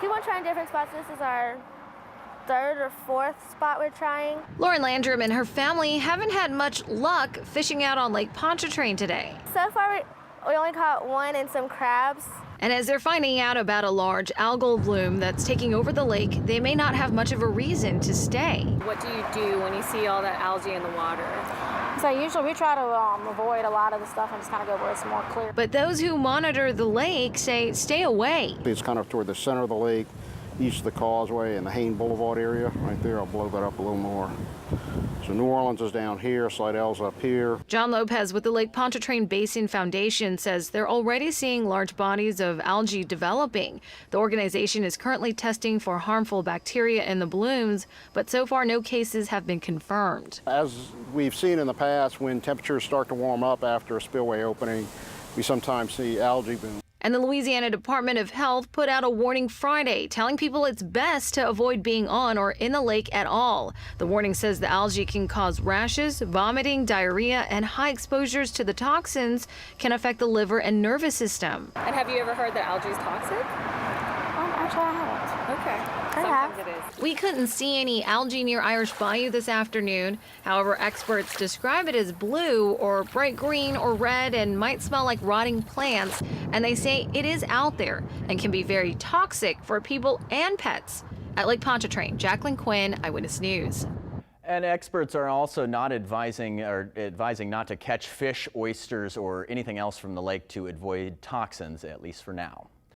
Keep on trying different spots. This is our third or fourth spot we're trying. Lauren Landrum and her family haven't had much luck fishing out on Lake Pontchartrain today. So far, we only caught one and some crabs. And as they're finding out about a large algal bloom that's taking over the lake, they may not have much of a reason to stay. What do you do when you see all that algae in the water? So usually we try to avoid a lot of the stuff and just kind of go where it's more clear. But those who monitor the lake say stay away. It's kind of toward the center of the lake, east of the causeway and the Hain Boulevard area. Right there, I'll blow that up a little more. So New Orleans is down here, Slidell's up here. John Lopez with the Lake Pontchartrain Basin Foundation says they're already seeing large bodies of algae developing. The organization is currently testing for harmful bacteria in the blooms, but so far no cases have been confirmed. As we've seen in the past, when temperatures start to warm up after a spillway opening, we sometimes see algae bloom. And the Louisiana Department of Health put out a warning Friday, telling people it's best to avoid being on or in the lake at all. The warning says the algae can cause rashes, vomiting, diarrhea, and high exposures to the toxins can affect the liver and nervous system. And have you ever heard that algae is toxic? Actually, I haven't. Okay. I Sometimes it is. We couldn't see any algae near Irish Bayou this afternoon. However, experts describe it as blue or bright green or red and might smell like rotting plants. And they say it is out there and can be very toxic for people and pets. At Lake Pontchartrain, Jacqueline Quinn, Eyewitness News. And experts are also not advising not to catch fish, oysters, or anything else from the lake to avoid toxins, at least for now.